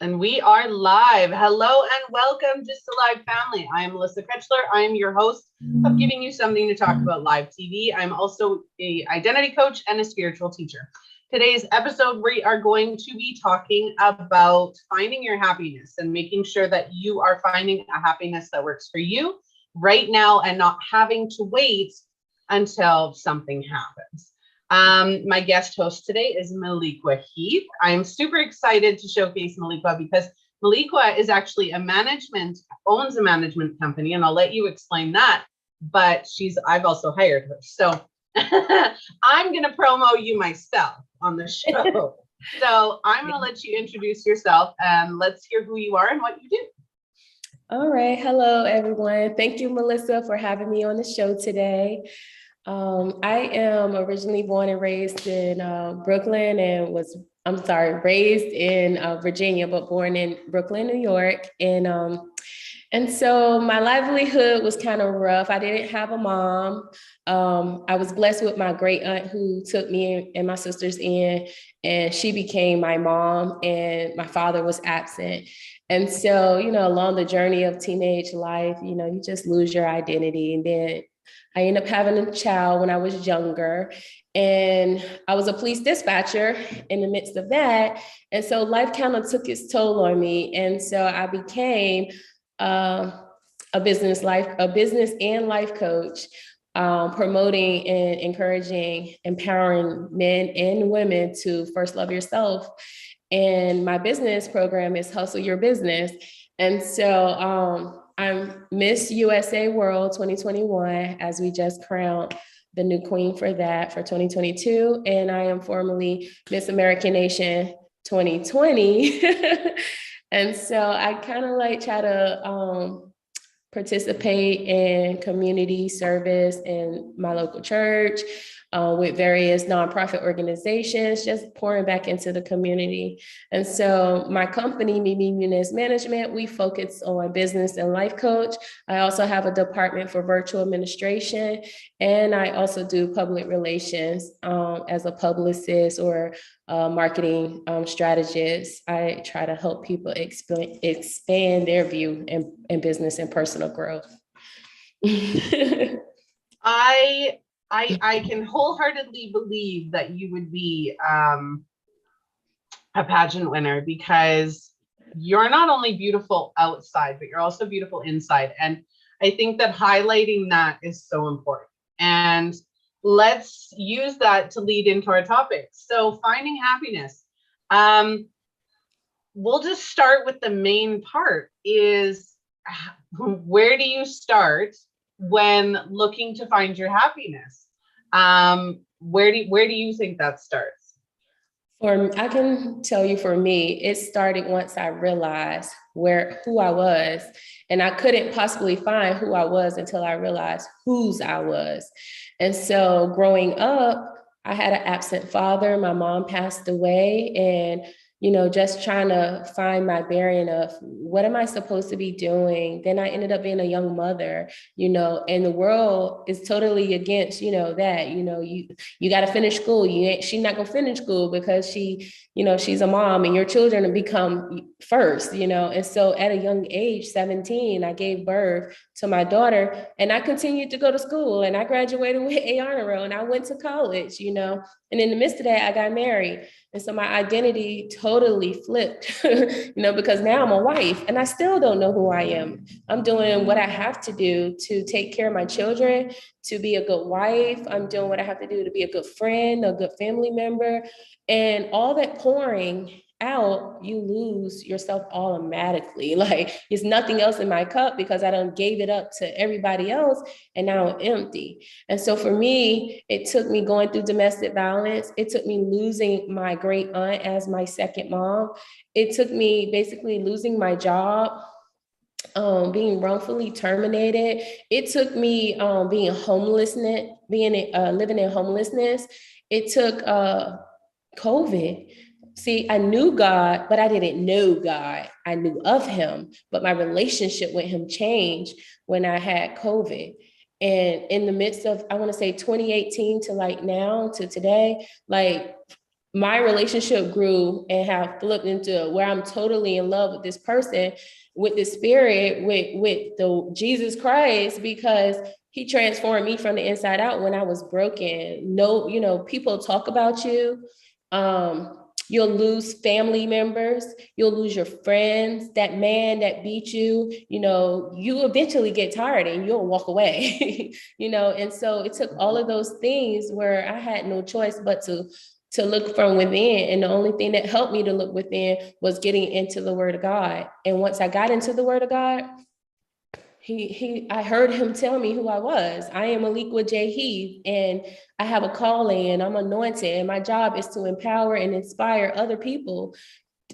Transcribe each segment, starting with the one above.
And we are live. Hello and welcome, Just a Live family. I am Meliqua Krechler. I am your host of Giving You Something to Talk About Live TV. I'm also an identity coach and a spiritual teacher. Today's episode, we are going to be talking about finding your happiness and making sure that you are finding a happiness that works for you right now and not having to wait until something happens. My guest host today is Meliqua Heath. I'm super excited to showcase Meliqua because Meliqua is actually owns a management company, and I'll let you explain that. But I've also hired her. So I'm going to promo you myself on the show. So I'm going to let you introduce yourself and let's hear who you are and what you do. All right. Hello, everyone. Thank you, Melissa, for having me on the show today. I am originally born and raised in Brooklyn and raised in Virginia, but born in Brooklyn, New York. And so my livelihood was kind of rough. I didn't have a mom. I was blessed with my great aunt who took me and my sisters in, and she became my mom, and my father was absent. And so, along the journey of teenage life, you just lose your identity. And then I ended up having a child when I was younger, and I was a police dispatcher in the midst of that. And so life kind of took its toll on me. And so I became a business and life coach, promoting and encouraging, empowering men and women to first love yourself. And my business program is Hustle Your Business. And so I'm Miss USA World 2021, as we just crowned the new queen for that for 2022. And I am formerly Miss American Nation 2020. And so I kind of try to participate in community service in my local church, with various nonprofit organizations, just pouring back into the community. And so my company, Muniz Management, we focus on business and life coach. I also have a department for virtual administration, and I also do public relations as a publicist or marketing strategist. I try to help people expand their view in business and personal growth. I can wholeheartedly believe that you would be a pageant winner because you're not only beautiful outside, but you're also beautiful inside. And I think that highlighting that is so important. And let's use that to lead into our topic. So finding happiness. We'll just start with the main part is, where do you start when looking to find your happiness? Where do you think that starts? I can tell you, for me, it started once I realized who I was, and I couldn't possibly find who I was until I realized whose I was. And so growing up, I had an absent father. My mom passed away, and just trying to find my bearing of what am I supposed to be doing? Then I ended up being a young mother, and the world is totally against, that, you got to finish school. She's not going to finish school because she's a mom, and your children become first, And so at a young age, 17, I gave birth to my daughter, and I continued to go to school, and I graduated with a honor roll, and I went to college, and in the midst of that, I got married. And so my identity totally flipped, because now I'm a wife and I still don't know who I am. I'm doing what I have to do to take care of my children, to be a good wife. I'm doing what I have to do to be a good friend, a good family member. And all that pouring out, you lose yourself automatically. It's nothing else in my cup because I done gave it up to everybody else, and now I'm empty. And so for me, it took me going through domestic violence. It took me losing my great aunt as my second mom. It took me basically losing my job, being wrongfully terminated. It took me living in homelessness. It took COVID. See, I knew God, but I didn't know God. I knew of him, but my relationship with him changed when I had COVID. And in the midst of, I want to say 2018 to now to today, my relationship grew and have flipped into where I'm totally in love with this person, with the spirit, with the Jesus Christ, because he transformed me from the inside out when I was broken. No, you know, people talk about you. You'll lose family members, you'll lose your friends, that man that beat you, you know, you eventually get tired and you'll walk away, you know? And so it took all of those things where I had no choice but to look from within. And the only thing that helped me to look within was getting into the Word of God. And once I got into the Word of God, I heard him tell me who I was. I am Meliqua J. Heath, and I have a calling, and I'm anointed, and my job is to empower and inspire other people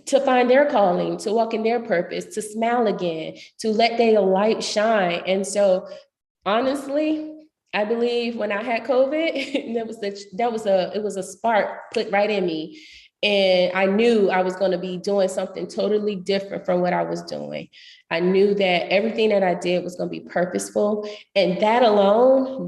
to find their calling, to walk in their purpose, to smile again, to let their light shine. And so, honestly, I believe when I had COVID, it was a spark put right in me. And I knew I was going to be doing something totally different from what I was doing. I knew that everything that I did was going to be purposeful. And that alone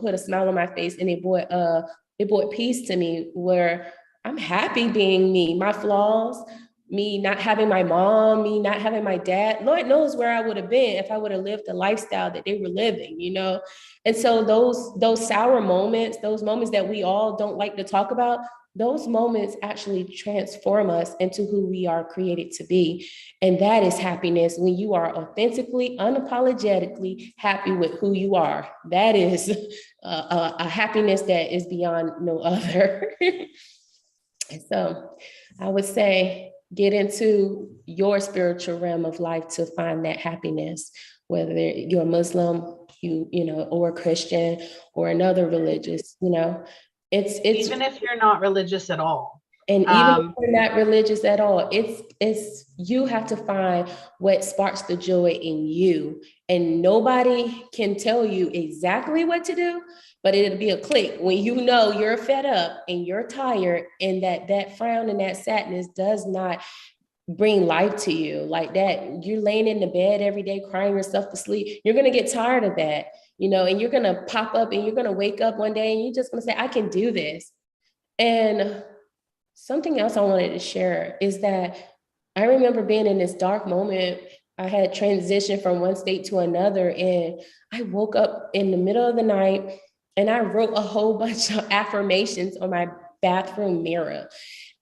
put a smile on my face, and it brought peace to me, where I'm happy being me, my flaws, me not having my mom, me not having my dad. Lord knows where I would have been if I would have lived the lifestyle that they were living, you know? And so those sour moments, those moments that we all don't like to talk about, those moments actually transform us into who we are created to be. And that is happiness, when you are authentically, unapologetically happy with who you are. That is a happiness that is beyond no other. And so I would say, get into your spiritual realm of life to find that happiness, whether you're a Muslim, you know, or a Christian or another religious, you know. It's even if you're not religious at all. And even if you're not religious at all, it's you have to find what sparks the joy in you. And nobody can tell you exactly what to do, but it'll be a click when you know you're fed up and you're tired, and that frown and that sadness does not bring life to you. Like that, you're laying in the bed every day crying yourself to sleep. You're going to get tired of that, you know, and you're going to pop up and you're going to wake up one day and you're just going to say, I can do this. And something else I wanted to share is that I remember being in this dark moment. I had transitioned from one state to another, and I woke up in the middle of the night and I wrote a whole bunch of affirmations on my bathroom mirror.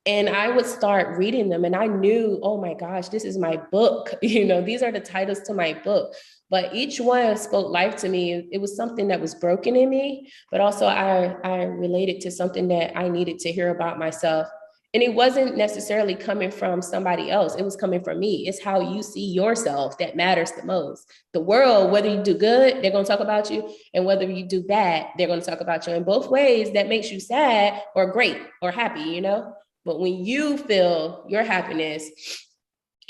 And I would start reading them, and I knew, oh my gosh, this is my book. You know, these are the titles to my book. But each one spoke life to me. It was something that was broken in me, but also I related to something that I needed to hear about myself. And it wasn't necessarily coming from somebody else. It was coming from me. It's how you see yourself that matters the most. The world, whether you do good, they're going to talk about you. And whether you do bad, they're going to talk about you. In both ways, that makes you sad or great or happy, you know? But when you feel your happiness,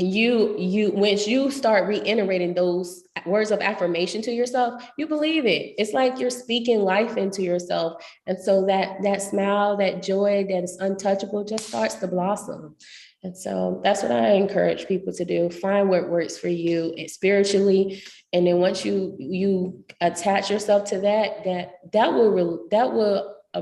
and once you start reiterating those words of affirmation to yourself, you believe it. It's like you're speaking life into yourself. And so that smile, that joy that is untouchable just starts to blossom. And so that's what I encourage people to do. Find what works for you spiritually. And then once you attach yourself to that will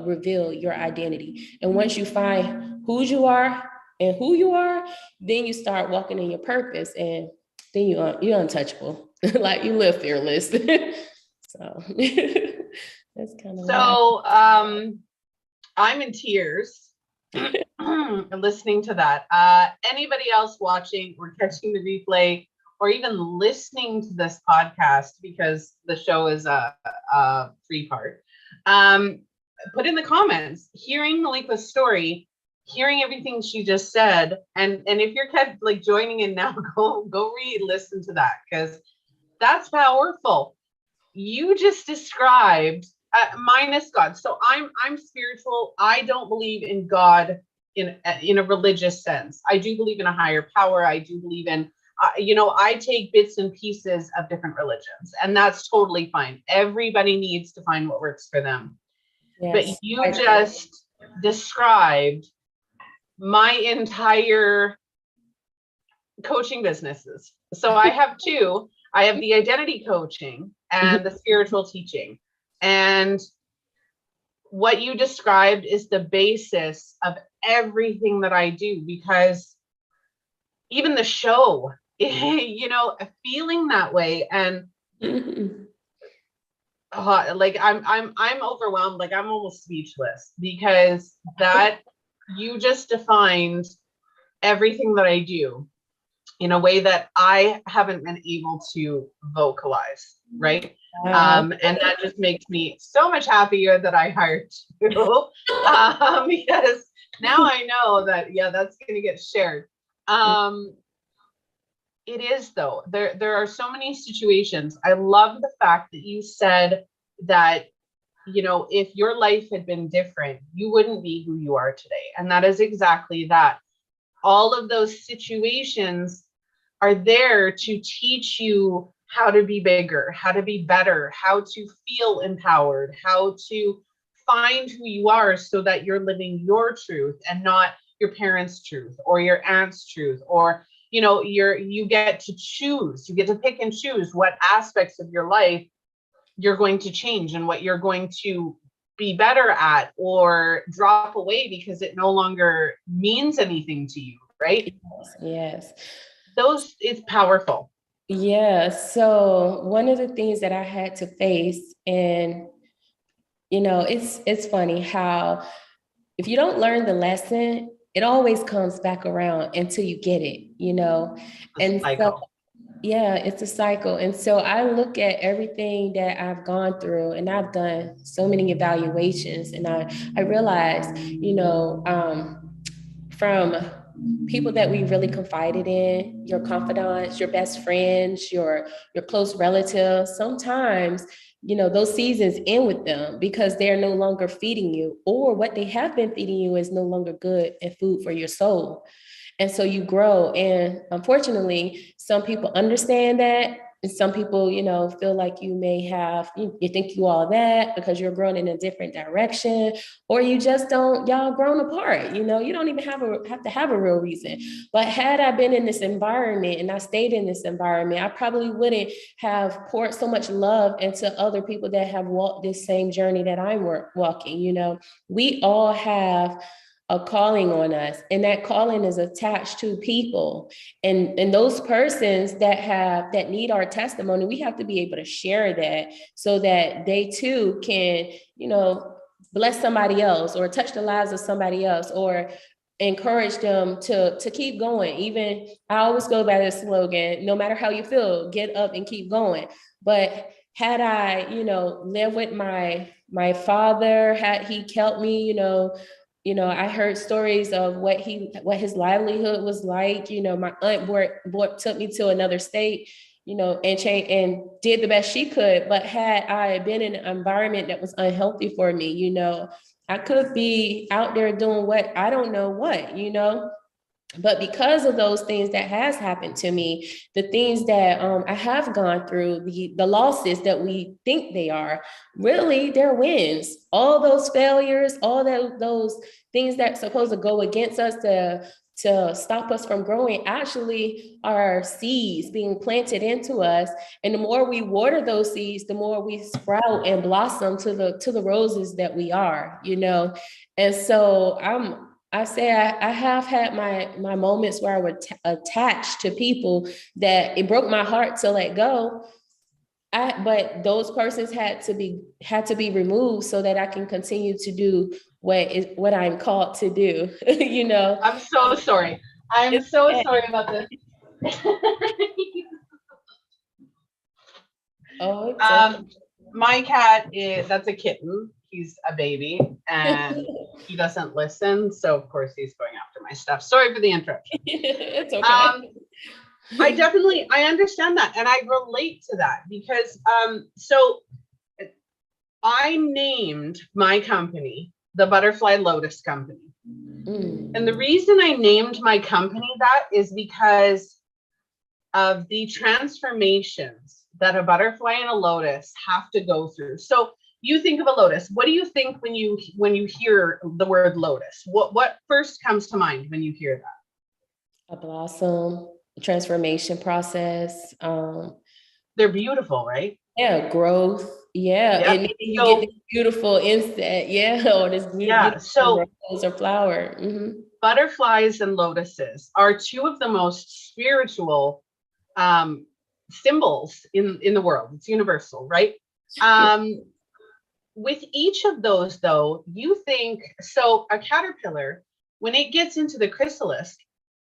reveal your identity. And once you find who you are, then you start walking in your purpose, and then you're untouchable. Like you live fearless. So that's kind of so I'm in tears listening to that. Anybody else watching or catching the replay or even listening to this podcast, because the show is a 3-part, put in the comments, hearing Meliqua's story, hearing everything she just said, and if you're kept like joining in now, go listen to that, because that's powerful. You just described minus God. So I'm spiritual. I don't believe in God in a religious sense. I do believe in a higher power. I do believe in I take bits and pieces of different religions, and that's totally fine. Everybody needs to find what works for them. Yes, but you just described my entire coaching businesses. So I have 2. I have the identity coaching and the spiritual teaching. And what you described is the basis of everything that I do, because even the show, you know, feeling that way, and like I'm overwhelmed, like I'm almost speechless, because that you just defined everything that I do in a way that I haven't been able to vocalize, right? And that just makes me so much happier that I hired you, because now I know that, yeah, that's going to get shared. It is, though. There are so many situations. I love the fact that you said that, you know, if your life had been different, you wouldn't be who you are today. And that is exactly that. All of those situations are there to teach you how to be bigger, how to be better, how to feel empowered, how to find who you are, so that you're living your truth and not your parents' truth or your aunt's truth, or, you know, you get to choose, you get to pick and choose what aspects of your life you're going to change and what you're going to be better at or drop away because it no longer means anything to you, right? Yes. Those is powerful. Yeah. So one of the things that I had to face, and you know, it's funny how if you don't learn the lesson, it always comes back around until you get it, you know. And so yeah, it's a cycle. And so I look at everything that I've gone through, and I've done so many evaluations, and I realized, you know, from people that we really confided in, your confidants, your best friends, your close relatives, sometimes, you know, those seasons end with them because they're no longer feeding you, or what they have been feeding you is no longer good and food for your soul. And so you grow. And unfortunately, some people understand that. And some people, you know, feel like you may have, you think you all that because you're growing in a different direction, or you just don't, y'all grown apart, you know, you don't even have to have a real reason. But had I been in this environment and I stayed in this environment, I probably wouldn't have poured so much love into other people that have walked this same journey that I'm walking. You know, we all have a calling on us, and that calling is attached to people, and those persons that need our testimony, we have to be able to share that so that they too can, you know, bless somebody else or touch the lives of somebody else, or encourage them to keep going. Even I always go by this slogan, no matter how you feel, get up and keep going. But had I, you know, lived with my father, had he kept me, you know, I heard stories of what his livelihood was like. You know, my aunt took me to another state, you know, and did the best she could. But had I been in an environment that was unhealthy for me, you know, I could be out there doing what I don't know what, you know. But because of those things that has happened to me, the things that I have gone through, the losses that we think they are, really they're wins. All those failures, all those things that supposed to go against us to stop us from growing actually are seeds being planted into us. And the more we water those seeds, the more we sprout and blossom to the roses that we are, you know. And so I say I have had my moments where I would attach to people that it broke my heart to let go. But those persons had to be removed so that I can continue to do what I'm called to do. You know. I'm so sorry. I'm so sorry about this. My cat that's a kitten. He's a baby and he doesn't listen. So of course he's going after my stuff. Sorry for the interruption. It's okay. I understand that. And I relate to that because, so I named my company the Butterfly Lotus Company. And the reason I named my company that is because of the transformations that a butterfly and a lotus have to go through. So you think of a lotus. What do you think when you hear the word lotus? What first comes to mind when you hear that? A blossom, transformation process. They're beautiful, right? Yeah, growth. Yeah, Yep. and then you So, get this beautiful insect, or this yeah. So beautiful rose or flower. butterflies and lotuses are two of the most spiritual symbols in the world. It's universal, right? With each of those, though, you think, so a caterpillar, when it gets into the chrysalis,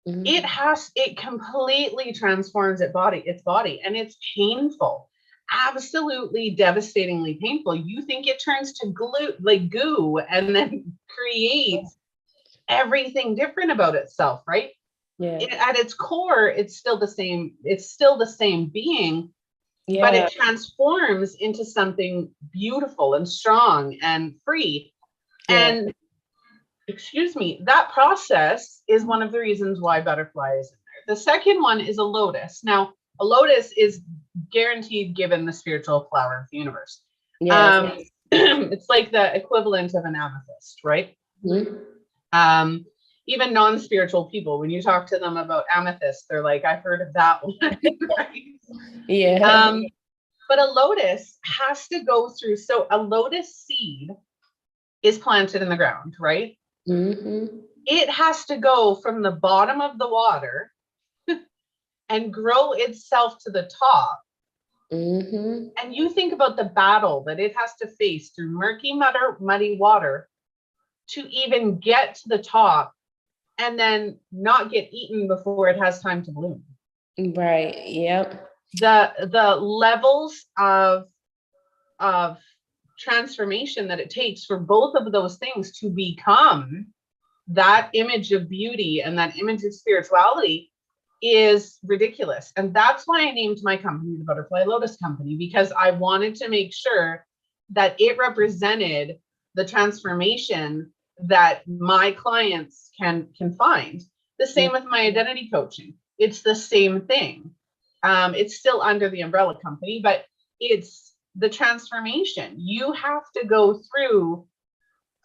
it completely transforms its body, and it's painful, absolutely devastatingly painful. You think it turns to goo, and then creates everything different about itself, right? At its core, it's still the same being, but it transforms into something beautiful and strong and free. And excuse me, that process is one of the reasons why butterfly is in there. The second one is a lotus. Now, a lotus is guaranteed given the spiritual flower of the universe. It's like the equivalent of an amethyst, right? Even non-spiritual people, when you talk to them about amethyst, they're like, I've heard of that one. Right? But a lotus has to go through, so a lotus seed is planted in the ground, right? It has to go from the bottom of the water and grow itself to the top. And you think about the battle that it has to face through murky, muddy water to even get to the top, and then not get eaten before it has time to bloom. Right. Yep. The levels of transformation that it takes for both of those things to become that image of beauty and that image of spirituality is ridiculous. And that's why I named my company the Butterfly Lotus Company, because I wanted to make sure that it represented the transformation that my clients can find. The same with my identity coaching. It's the same thing. It's still under the umbrella company, but it's the transformation. You have to go through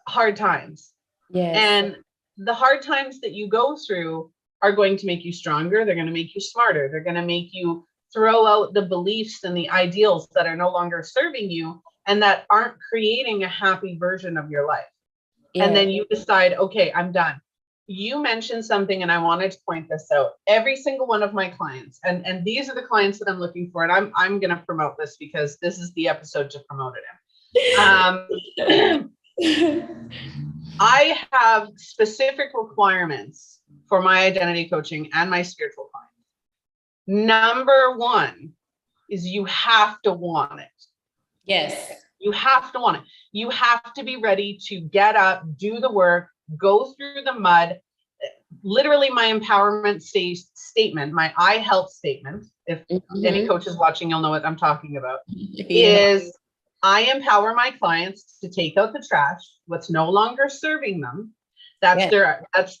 hard times. And the hard times that you go through are going to make you stronger. They're going to make you smarter. They're going to make you throw out the beliefs and the ideals that are no longer serving you and that aren't creating a happy version of your life. And then you decide, okay, I'm done. You mentioned something, and I wanted to point this out. Every single one of my clients, and these are the clients that I'm looking for, and I'm going to promote this because this is the episode to promote it in. I have specific requirements for my identity coaching and my spiritual clients. Number one is you have to want it. Yes. You have to want it. You have to be ready to get up, do the work, go through the mud. Literally, my empowerment statement, my I help statement, if any coach is watching, you'll know what I'm talking about, is I empower my clients to take out the trash, what's no longer serving them. That's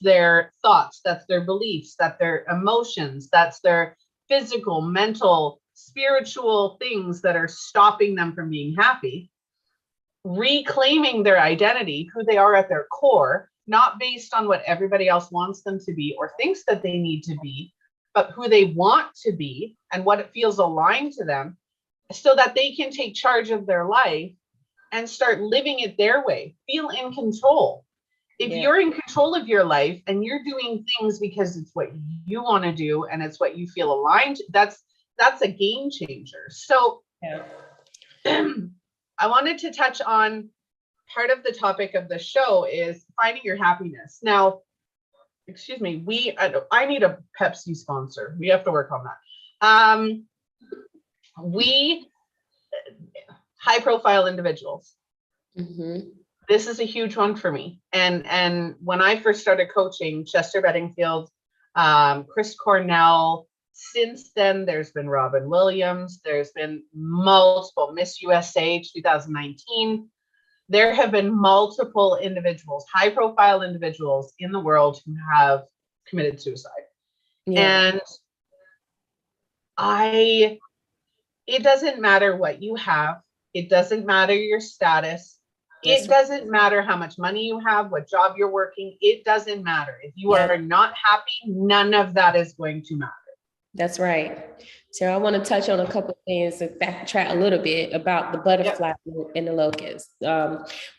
their thoughts, that's their beliefs, that's their emotions, that's their physical, mental, spiritual things that are stopping them from being happy. Reclaiming their identity, who they are at their core, not based on what everybody else wants them to be or thinks that they need to be, but who they want to be and what it feels aligned to them, so that they can take charge of their life and start living it their way. Feel in control. If you're in control of your life and you're doing things because it's what you want to do and it's what you feel aligned to, that's a game changer. So I wanted to touch on part of the topic of the show is finding your happiness. Now, excuse me, I need a Pepsi sponsor. We have to work on that. We high profile individuals. This is a huge one for me. And when I first started coaching, Chester Bedingfield, Chris Cornell, since then, there's been Robin Williams, there's been multiple Miss USA 2019. There have been multiple individuals, high profile individuals in the world who have committed suicide. And it doesn't matter what you have. It doesn't matter your status. It doesn't matter how much money you have, what job you're working. It doesn't matter. If you are not happy, none of that is going to matter. That's right. So I want to touch on a couple of things and backtrack a little bit about the butterfly and the locust.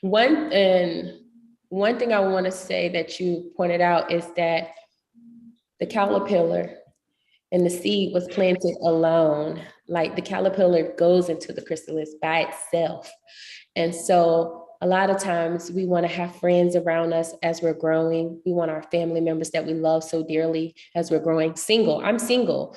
One and one thing I want to say that you pointed out is that the caterpillar and the seed was planted alone. Like the caterpillar goes into the chrysalis by itself. And so a lot of times we want to have friends around us as we're growing. We want our family members that we love so dearly as we're growing. Single, I'm single.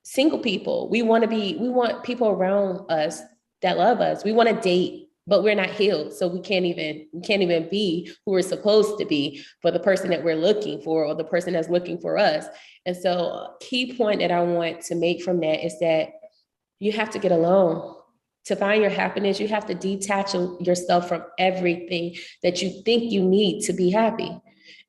Single people, we want people around us that love us. We want to date, but we're not healed. So we can't even be who we're supposed to be for the person that we're looking for or the person that's looking for us. And so a key point that I want to make from that is that you have to get alone. To find your happiness, you have to detach yourself from everything that you think you need to be happy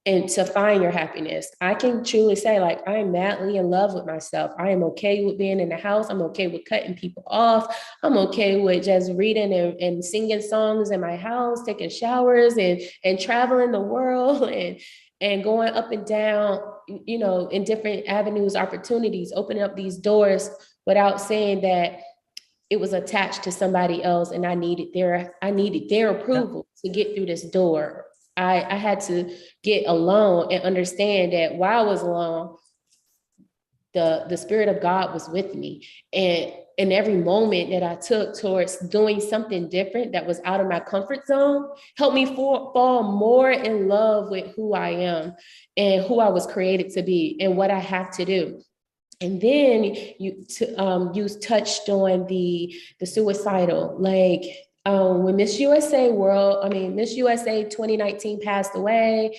and to find your happiness. I can truly say, like, I am madly in love with myself. I am okay with being in the house. I'm okay with cutting people off. I'm okay with just reading and singing songs in my house, taking showers and traveling the world and going up and down, in different avenues, opportunities, opening up these doors without saying that it was attached to somebody else and I needed their approval to get through this door. I had to get alone and understand that while I was alone, the Spirit of God was with me. And in every moment that I took towards doing something different that was out of my comfort zone, helped me fall more in love with who I am and who I was created to be and what I have to do. And then you touched on the suicidal, like when Miss USA 2019 passed away,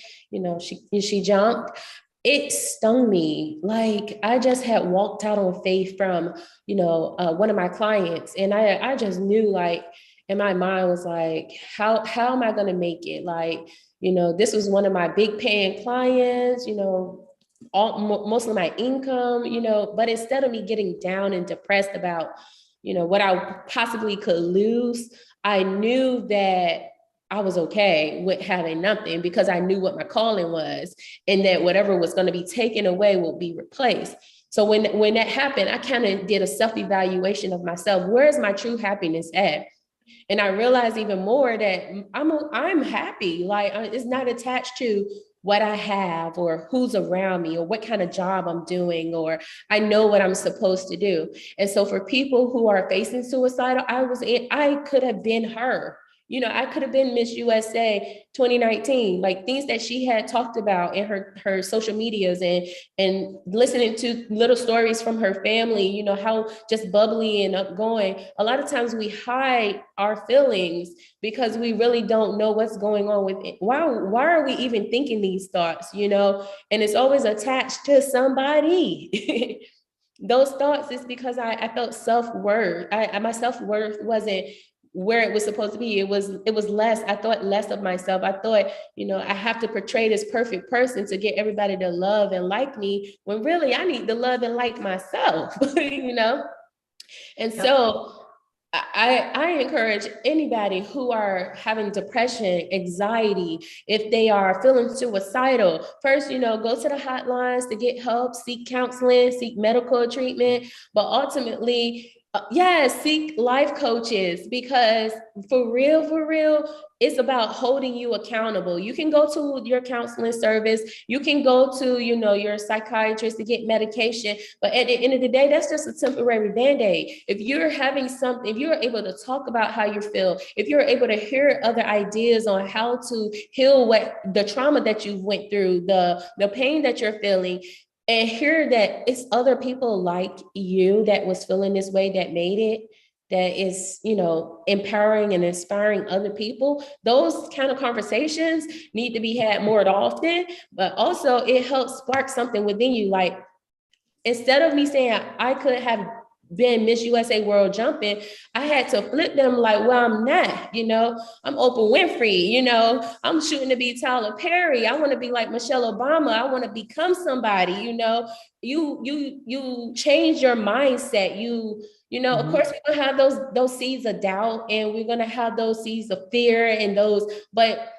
she jumped. It stung me. Like I just had walked out on faith from, one of my clients. And I just knew, like, in my mind was like, how am I going to make it? Like, this was one of my big paying clients, most of my income, but instead of me getting down and depressed about, what I possibly could lose, I knew that I was okay with having nothing because I knew what my calling was and that whatever was going to be taken away will be replaced. So when that happened, I kind of did a self-evaluation of myself. Where is my true happiness at? And I realized even more that I'm happy. Like it's not attached to what I have or who's around me or what kind of job I'm doing, or I know what I'm supposed to do. And so for people who are facing suicidal, I could have been her. I could have been Miss USA 2019, like things that she had talked about in her social medias and listening to little stories from her family, how just bubbly and upgoing. A lot of times we hide our feelings because we really don't know what's going on with it. Why are we even thinking these thoughts, And it's always attached to somebody. Those thoughts is because I felt self-worth. My self-worth wasn't where it was supposed to be. It was less. I thought less of myself. I thought, I have to portray this perfect person to get everybody to love and like me, when really I need to love and like myself, And so I encourage anybody who are having depression, anxiety, if they are feeling suicidal, first, go to the hotlines to get help, seek counseling, seek medical treatment, but ultimately, seek life coaches, because for real, it's about holding you accountable. You can go to your counseling service, you can go to, your psychiatrist to get medication, but at the end of the day, that's just a temporary Band-Aid. If you're able to talk about how you feel, if you're able to hear other ideas on how to heal the trauma that you went through, the pain that you're feeling, and hear that it's other people like you that was feeling this way that made it, that is, empowering and inspiring other people. Those kind of conversations need to be had more often, but also it helps spark something within you. Like, instead of me saying I could have been Miss USA World Jumping, I had to flip them like, well, I'm not, I'm Oprah Winfrey, I'm shooting to be Tyler Perry. I want to be like Michelle Obama. I want to become somebody, you change your mindset. Of course, we're gonna have those seeds of doubt, and we're gonna have those seeds of fear and but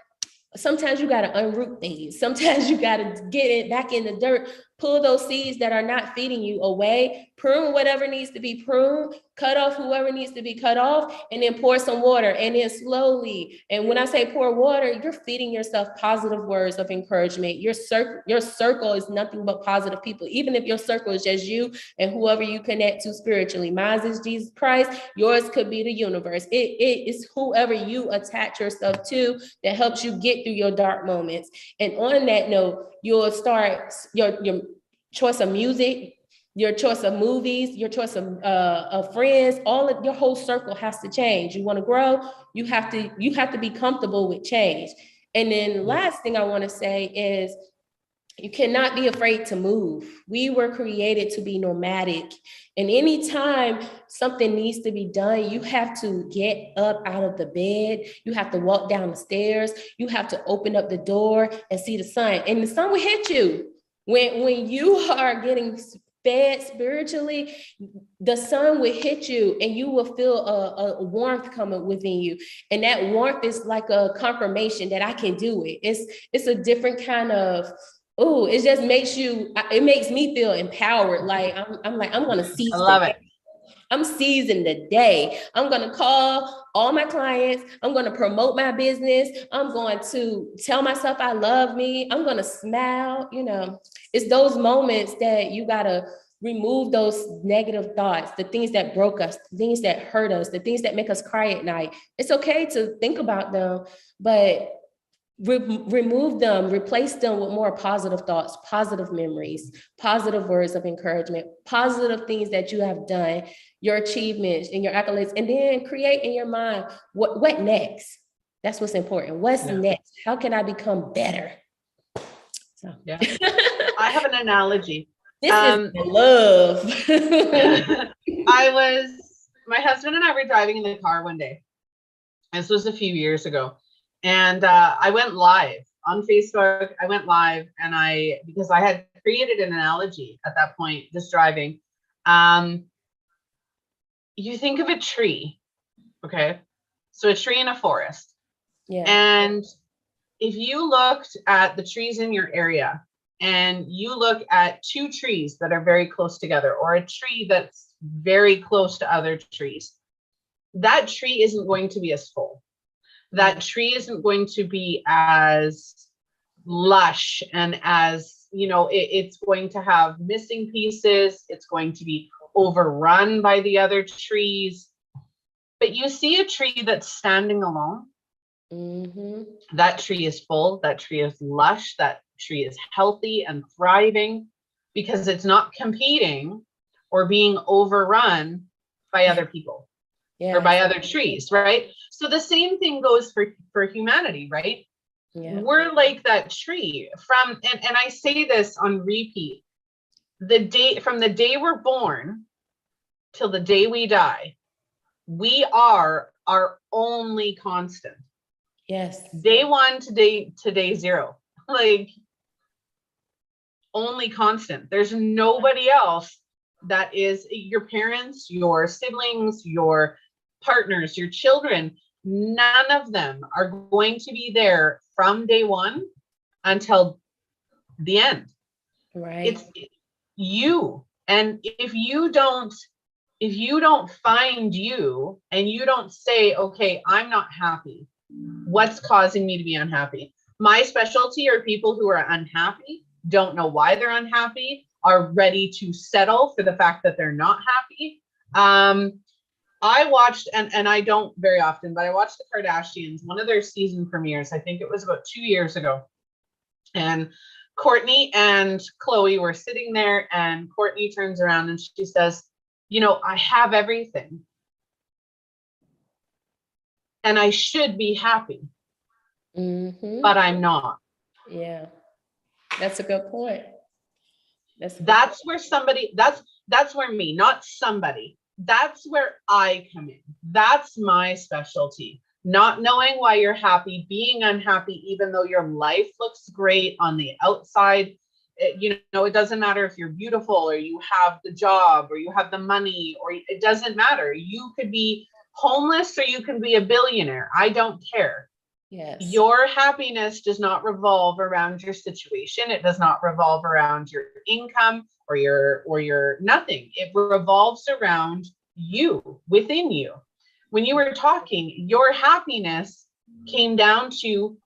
sometimes you got to unroot things. Sometimes you got to get it back in the dirt. Pull those seeds that are not feeding you away, prune whatever needs to be pruned, cut off whoever needs to be cut off, and then pour some water, and then slowly. And when I say pour water, you're feeding yourself positive words of encouragement. Your circle is nothing but positive people. Even if your circle is just you and whoever you connect to spiritually. Mine is Jesus Christ. Yours could be the universe. It is whoever you attach yourself to that helps you get through your dark moments. And on that note, you'll start your choice of music, your choice of movies, your choice of friends, all of your whole circle has to change. You want to grow, you have to be comfortable with change. And then the last thing I want to say is you cannot be afraid to move. We were created to be nomadic. And anytime something needs to be done, you have to get up out of the bed. You have to walk down the stairs. You have to open up the door and see the sun. And the sun will hit you. When you are getting fed spiritually, the sun will hit you and you will feel a warmth coming within you. And that warmth is like a confirmation that I can do it. It's a different kind of, it just makes me feel empowered. Like I'm going to seize. I love it. I'm seizing the day. I'm going to call all my clients. I'm going to promote my business. I'm going to tell myself I love me. I'm going to smile. It's those moments that you got to remove those negative thoughts, the things that broke us, the things that hurt us, the things that make us cry at night. It's okay to think about them, but remove them, replace them with more positive thoughts, positive memories, positive words of encouragement, positive things that you have done, your achievements and your accolades, and then create in your mind, what next? That's what's important. What's next? How can I become better? So yeah. I have an analogy. This is love. My husband and I were driving in the car one day. This was a few years ago. And I went live on Facebook. I went live and because I had created an analogy at that point, just driving. You think of a tree, okay? So a tree in a forest. Yeah. And if you looked at the trees in your area and you look at two trees that are very close together, or a tree that's very close to other trees, that tree isn't going to be as full. That tree isn't going to be as lush and as, it's going to have missing pieces. It's going to be overrun by the other trees. But you see a tree that's standing alone. Mm-hmm. That tree is full. That tree is lush. That tree is healthy and thriving because it's not competing or being overrun by other people. Yeah, or by other trees, right? So the same thing goes for humanity, right? Yeah. We're like that tree and I say this on repeat, from the day we're born till the day we die, we are our only constant. Yes. Day one to day zero, like only constant. There's nobody else that is your parents, your siblings, your partners, your children. None of them are going to be there from day one until the end. Right. It's you. And if you don't find you and you don't say, okay, I'm not happy. What's causing me to be unhappy? My specialty are people who are unhappy, don't know why they're unhappy, are ready to settle for the fact that they're not happy. I watched, and I don't very often, but I watched the Kardashians, one of their season premieres. I think it was about 2 years ago. And Kourtney and Khloe were sitting there, and Kourtney turns around and she says, I have everything. And I should be happy. Mm-hmm. But I'm not. Yeah. That's a good point. That's where me, not somebody. That's where I come in. That's my specialty. Not knowing why you're happy, being unhappy, even though your life looks great on the outside. It doesn't matter if you're beautiful or you have the job or you have the money, or it doesn't matter. You could be homeless or you can be a billionaire. I don't care. Yes. Your happiness does not revolve around your situation. It does not revolve around your income or your nothing. It revolves around you, within you. When you were talking, your happiness came down to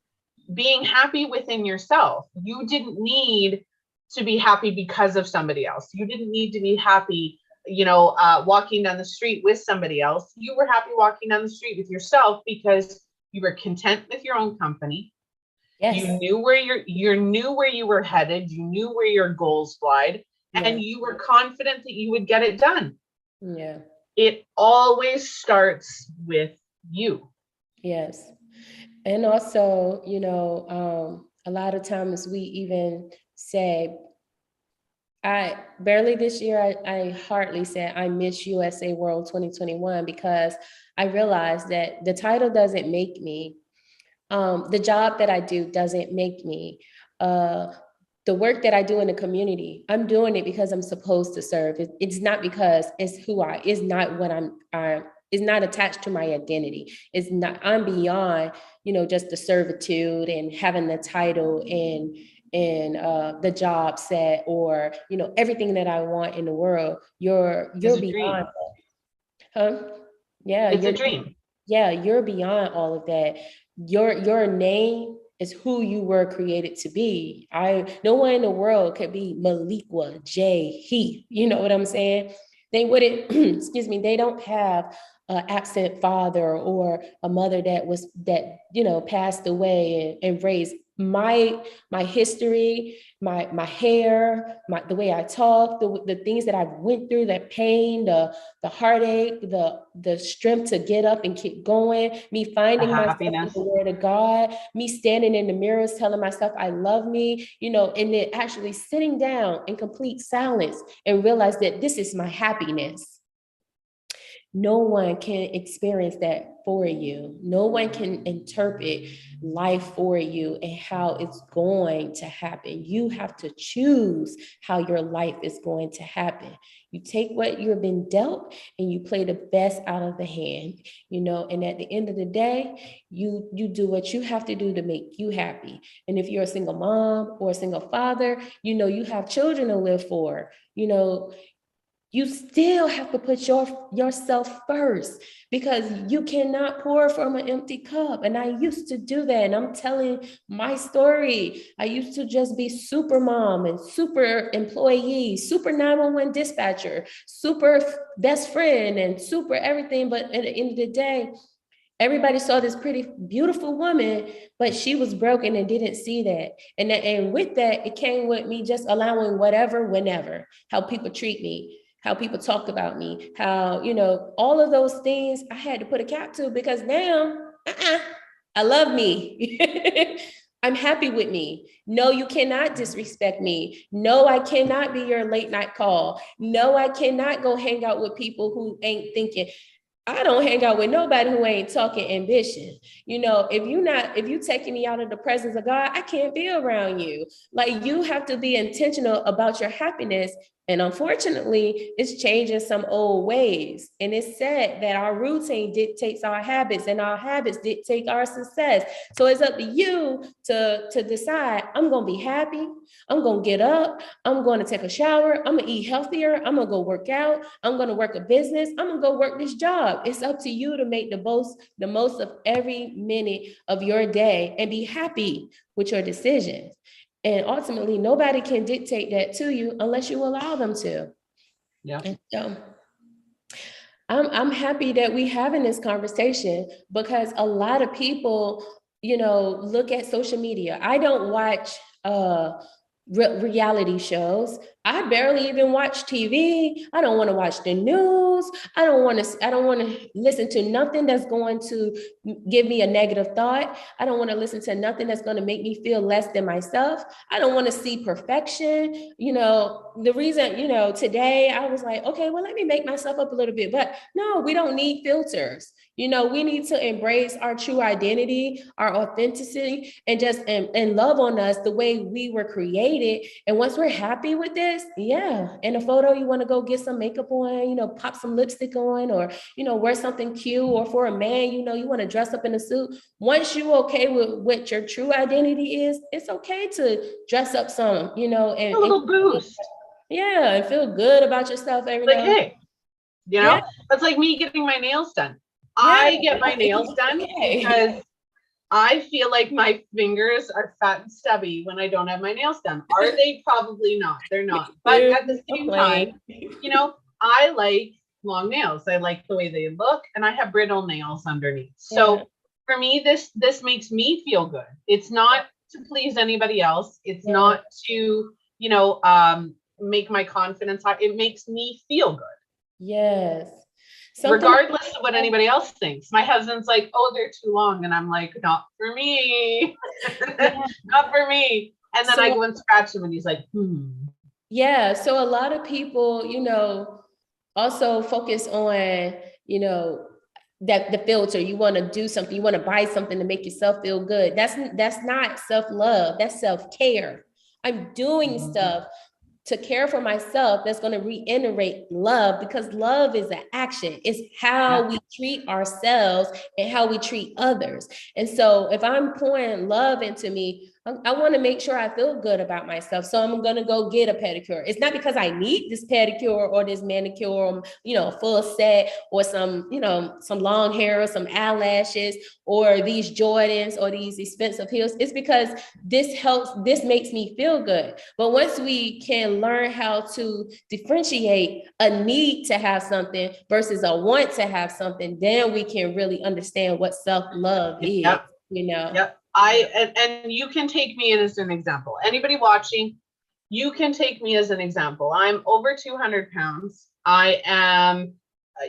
being happy within yourself. You didn't need to be happy because of somebody else. You didn't need to be happy, walking down the street with somebody else. You were happy walking down the street with yourself because you were content with your own company. Yes. You knew where you were headed. You knew where your goals lied, and you were confident that you would get it done. Yeah. It always starts with you. Yes. And also, a lot of times we even say, I barely this year, I hardly said I miss USA World 2021 because I realized that the title doesn't make me. The job that I do doesn't make me. The work that I do in the community, I'm doing it because I'm supposed to serve. It's not because it's not what it's not attached to my identity. It's not, I'm beyond, just the servitude and having the title and the job set or, everything that I want in the world. You're beyond that. Huh? Yeah. It's a dream. Yeah, you're beyond all of that. Your name is who you were created to be. No one in the world could be Meliqua J, Heath. You know what I'm saying? They wouldn't, excuse me, they don't have an absent father or a mother that passed away and raised my history, my hair, the way I talk, the things that I've went through, that pain, the heartache, the strength to get up and keep going, me finding myself in the word of God, me standing in the mirrors, telling myself I love me, and then actually sitting down in complete silence and realize that this is my happiness. No one can experience that for you. No one can interpret life for you and how it's going to happen. You have to choose how your life is going to happen. You take what you've been dealt and you play the best out of the hand, and at the end of the day, you do what you have to do to make you happy. And if you're a single mom or a single father, you have children to live for, you still have to put yourself first because you cannot pour from an empty cup. And I used to do that. And I'm telling my story. I used to just be super mom and super employee, super 911 dispatcher, super best friend and super everything. But at the end of the day, everybody saw this pretty beautiful woman, but she was broken and didn't see that. And with that, it came with me just allowing whatever, whenever, how people treat me, how people talk about me, how, all of those things I had to put a cap to because now, I love me. I'm happy with me. No, you cannot disrespect me. No, I cannot be your late night call. No, I cannot go hang out with people who ain't thinking. I don't hang out with nobody who ain't talking ambition. If you taking me out of the presence of God, I can't be around you. Like, you have to be intentional about your happiness. And unfortunately, it's changing some old ways. And it's said that our routine dictates our habits and our habits dictate our success. So it's up to you to decide, I'm going to be happy. I'm going to get up. I'm going to take a shower. I'm going to eat healthier. I'm going to go work out. I'm going to work a business. I'm going to go work this job. It's up to you to make the most of every minute of your day and be happy with your decisions. And ultimately, nobody can dictate that to you unless you allow them to. Yeah. And so I'm happy that we having this conversation because a lot of people, look at social media. I don't watch reality shows. I barely even watch TV. I don't want to watch the news. I don't want to listen to nothing that's going to give me a negative thought. I don't want to listen to nothing that's going to make me feel less than myself. I don't want to see perfection. The reason, today I was like, okay, well, let me make myself up a little bit. But no, we don't need filters. We need to embrace our true identity, our authenticity, and just and love on us the way we were created. And once we're happy with this, this? Yeah. In a photo, you want to go get some makeup on, pop some lipstick on, or, wear something cute, or for a man, you want to dress up in a suit. Once you're okay with what your true identity is, it's okay to dress up some, and a little boost. Yeah, and feel good about yourself every now and then. Hey, that's like me getting my nails done. I get my nails done because I feel like my fingers are fat and stubby when I don't have my nails done. Are they? Probably not. They're not. But at the same time, I like long nails. I like the way they look, and I have brittle nails underneath. So for me, this makes me feel good. It's not to please anybody else. It's not to, make my confidence high. It makes me feel good. Yes. Regardless of what anybody else thinks. My husband's like, oh, they're too long. And I'm like, not for me. Not for me. And then I go and scratch him and he's like, Yeah. So a lot of people, also focus on, that the filter. You want to do something, you want to buy something to make yourself feel good. That's not self-love. That's self-care. I'm doing stuff to care for myself that's going to reiterate love, because love is an action. It's how we treat ourselves and how we treat others. And so if I'm pouring love into me, I want to make sure I feel good about myself. So I'm going to go get a pedicure. It's not because I need this pedicure or this manicure, or, full set, or some long hair, or some eyelashes, or these Jordans, or these expensive heels. It's because this makes me feel good. But once we can learn how to differentiate a need to have something versus a want to have something, then we can really understand what self-love is, Yep. And you can take me as an example. Anybody watching, you can take me as an example. I'm over 200 pounds. I am,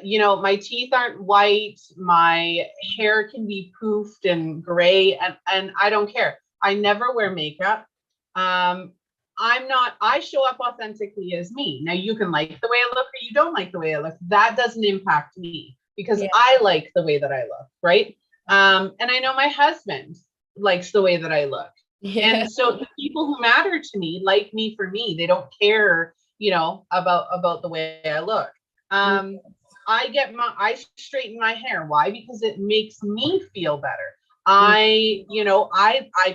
my teeth aren't white. My hair can be poofed and gray, and I don't care. I never wear makeup. I show up authentically as me. Now, you can like the way I look or you don't like the way I look. That doesn't impact me because I like the way that I look, right? And I know my husband likes the way that I look. And so the people who matter to me like me for me. They don't care, about the way I look. I straighten my hair. Why? Because it makes me feel better. I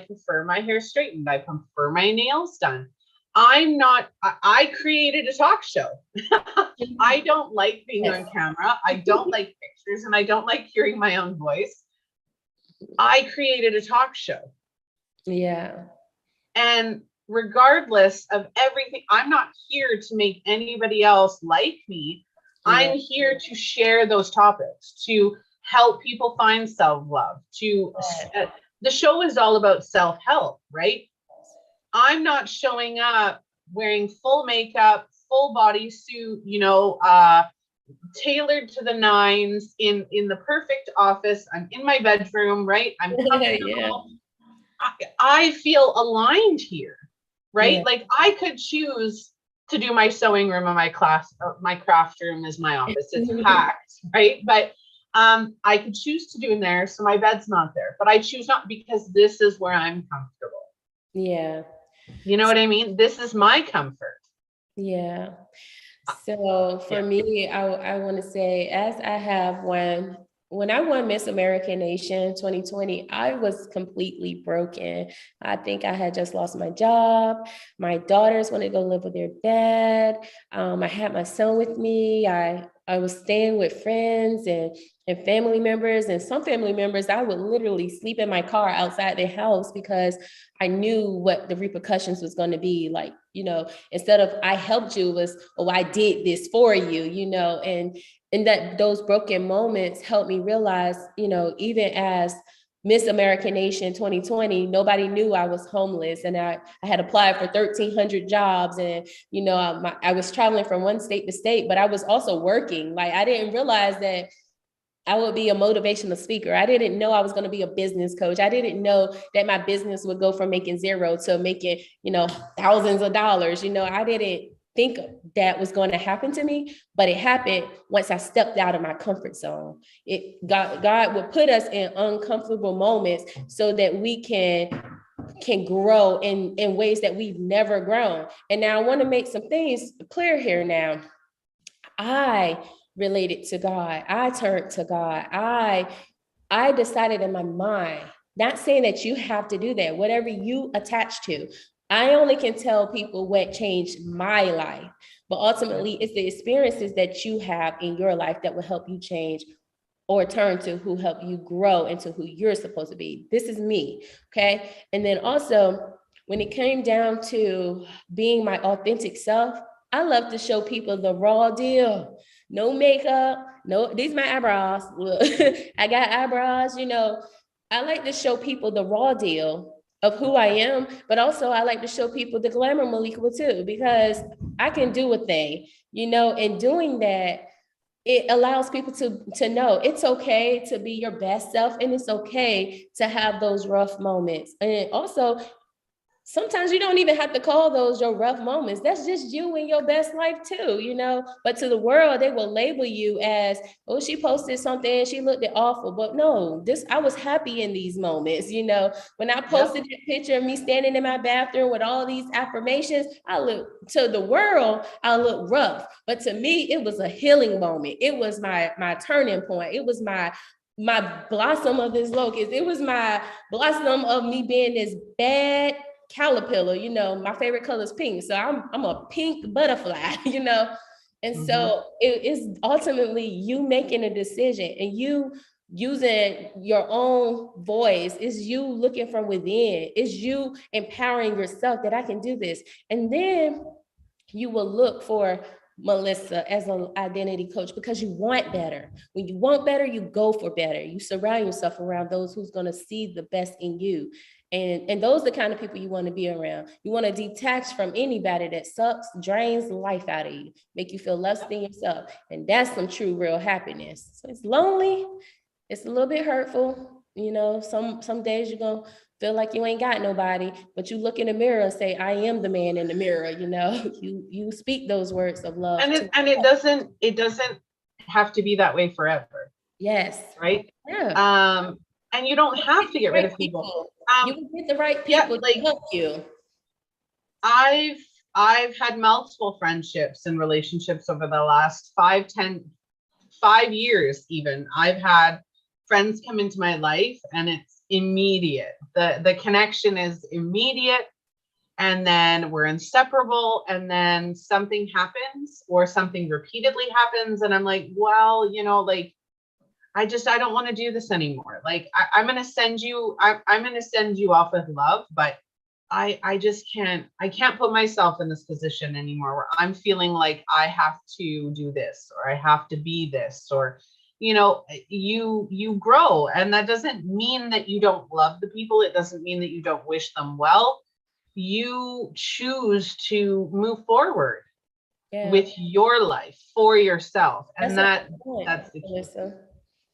prefer my hair straightened. I prefer my nails done. I created a talk show. I don't like being on camera. I don't like pictures, and I don't like hearing my own voice. I created a talk show. Yeah. And regardless of everything, I'm not here to make anybody else like me. I'm here to share those topics, to help people find self-love, the show is all about self-help, right? I'm not showing up wearing full makeup, full bodysuit, tailored to the nines in the perfect office. I'm in my bedroom, right? I'm comfortable. I feel aligned here, right? Like I could choose to do my sewing room in my craft room is my office. It's packed, right? But I could choose to do in there, so my bed's not there. But I choose not, because this is where I'm comfortable. Yeah. You know what I mean? This is my comfort. Yeah. So for me, I want to say, as I have when I won Miss American Nation 2020, I was completely broken. I think I had just lost my job. My daughters wanted to go live with their dad. I had my son with me. I was staying with friends and family members, and some family members, I would literally sleep in my car outside their house because I knew what the repercussions was going to be. Like, instead of I helped you, was, oh, I did this for you, and that those broken moments helped me realize, even as Miss American Nation 2020, nobody knew I was homeless, and I had applied for 1,300 jobs, and I was traveling from one state to state, but I was also working. Like, I didn't realize that I would be a motivational speaker. I didn't know I was going to be a business coach. I didn't know that my business would go from making zero to making, thousands of dollars. I didn't think that was going to happen to me, but it happened once I stepped out of my comfort zone. God would put us in uncomfortable moments so that we can can grow in ways that we've never grown. And now I want to make some things clear here now. I related to God. I turned to God. I decided in my mind, not saying that you have to do that, whatever you attach to. I only can tell people what changed my life, but ultimately it's the experiences that you have in your life that will help you change or turn to who help you grow into who you're supposed to be. This is me, okay? And then also, when it came down to being my authentic self, I love to show people the raw deal. No makeup, no, these are my eyebrows. Look, I got eyebrows, you know. I like to show people the raw deal of who I am, but also I like to show people the glamour Meliqua too, because I can do a thing, you know, and doing that, it allows people to know it's okay to be your best self, and it's okay to have those rough moments. And also, sometimes you don't even have to call those your rough moments. That's just you in your best life too, you know. But to the world, they will label you as, oh, she posted something, she looked awful. But no, I was happy in these moments, you know. When I posted that picture of me standing in my bathroom with all these affirmations, to the world, I look rough. But to me, it was a healing moment. It was my turning point. It was my blossom of this locust. It was my blossom of me being this bad caterpillar. You know, my favorite color is pink, so I'm a pink butterfly, you know. And so it is ultimately you making a decision, and you using your own voice. Is you looking from within. Is you empowering yourself that I can do this. And then you will look for Melissa as an identity coach, because you want better. When you want better, you go for better. You surround yourself around those who's going to see the best in you. And those are the kind of people you want to be around. You want to detach from anybody that sucks, drains life out of you, make you feel less than yourself. And that's some true, real happiness. So it's lonely. It's a little bit hurtful. You know, some days you're going to feel like you ain't got nobody, but you look in the mirror and say, I am the man in the mirror. You know, you speak those words of love. And it doesn't have to be that way forever. Yes. Right. Yeah. And you don't have to get rid of people. You can get the right people to help you. I've had multiple friendships and relationships over the last 5 years even. I've had friends come into my life and it's immediate. The connection is immediate, and then we're inseparable, and then something happens or something repeatedly happens, and I'm like, well, you know, like, I don't want to do this anymore. Like, I'm going to send you off with love, but I just can't put myself in this position anymore where I'm feeling like I have to do this, or I have to be this, or, you know, you grow. And that doesn't mean that you don't love the people. It doesn't mean that you don't wish them well. You choose to move forward with your life for yourself. And that's the key.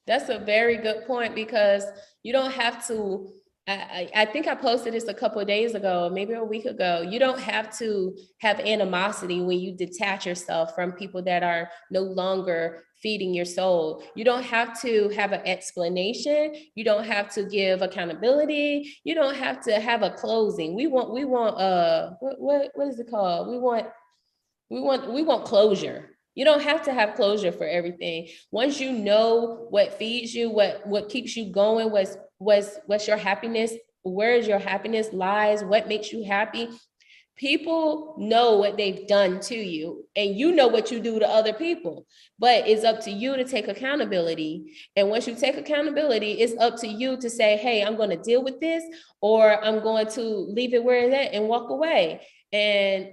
That's a very good point, because you don't have to, I think I posted this a couple of days ago, maybe a week ago. You don't have to have animosity when you detach yourself from people that are no longer feeding your soul. You don't have to have an explanation. You don't have to give accountability. You don't have to have a closing. We want what is it called? We want closure. You don't have to have closure for everything. Once you know what feeds you, what keeps you going, what's your happiness, where is your happiness lies, what makes you happy. People know what they've done to you, and you know what you do to other people, but it's up to you to take accountability. And once you take accountability, it's up to you to say, hey, I'm going to deal with this, or I'm going to leave it where it's at and walk away. And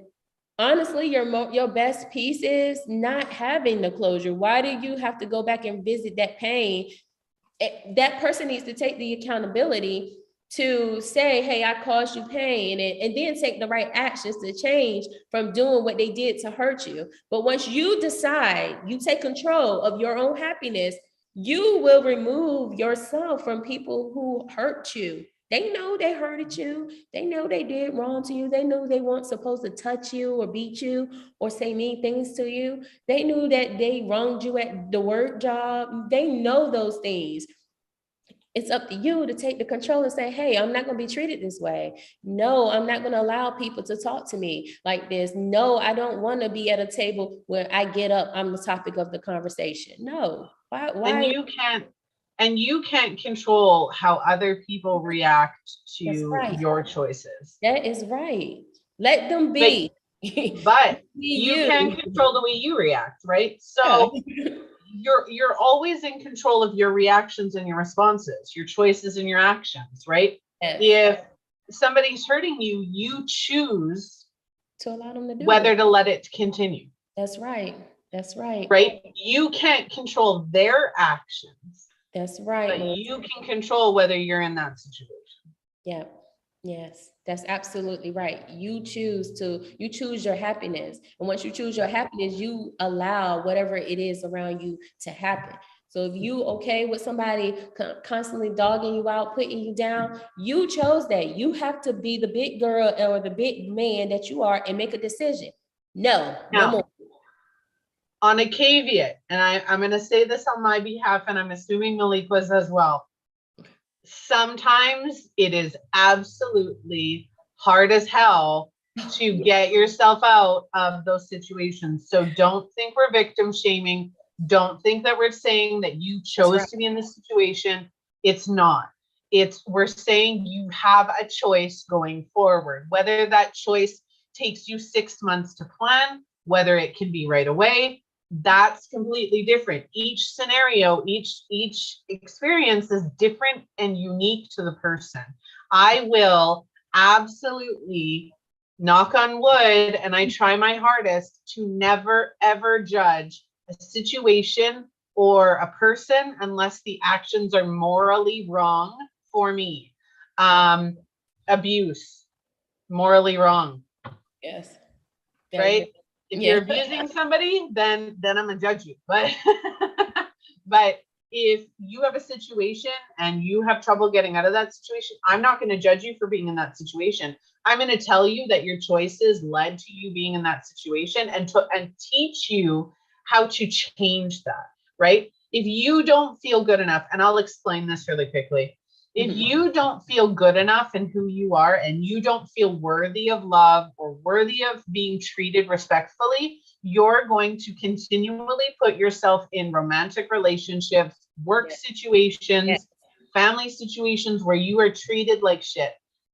honestly, your best piece is not having the closure. Why do you have to go back and visit that pain? That person needs to take the accountability to say, hey, I caused you pain, and then take the right actions to change from doing what they did to hurt you. But once you decide, you take control of your own happiness, you will remove yourself from people who hurt you. They know they hurted you. They know they did wrong to you. They knew they weren't supposed to touch you or beat you or say mean things to you. They knew that they wronged you at the work job. They know those things. it's up to you to take the control and say, hey, I'm not going to be treated this way. No, I'm not going to allow people to talk to me like this. No, I don't want to be at a table where I get up, I'm the topic of the conversation. No. Why? And you can't control how other people react to your choices. That is right. Let them be. But you can control the way you react, right? So you're always in control of your reactions and your responses, your choices and your actions, right? If somebody's hurting you, you choose to allow them to do whether to let it continue. That's right. That's right. Right? You can't control their actions. That's right. But you can control whether you're in that situation. Yeah. Yes, that's absolutely right. You choose your happiness. And once you choose your happiness, you allow whatever it is around you to happen. So if you okay with somebody constantly dogging you out, putting you down, you chose that. You have to be the big girl or the big man that you are and make a decision. No more. On a caveat, and I'm going to say this on my behalf, and I'm assuming Meliqua's as well. Sometimes it is absolutely hard as hell to get yourself out of those situations. So don't think we're victim shaming. Don't think that we're saying that you chose to be in this situation. It's not. We're saying you have a choice going forward, whether that choice takes you 6 months to plan, whether it can be right away. That's completely different. Each scenario, each experience is different and unique to the person. I will absolutely knock on wood, and I try my hardest to never, ever judge a situation or a person unless the actions are morally wrong for me. Abuse, morally wrong. Yes. Right? If you're abusing somebody, then I'm gonna judge you. But if you have a situation and you have trouble getting out of that situation, I'm not going to judge you for being in that situation. I'm going to tell you that your choices led to you being in that situation and teach you how to change that, right? If you don't feel good enough, and I'll explain this really quickly. If you don't feel good enough in who you are and you don't feel worthy of love or worthy of being treated respectfully, you're going to continually put yourself in romantic relationships, work situations, family situations where you are treated like shit.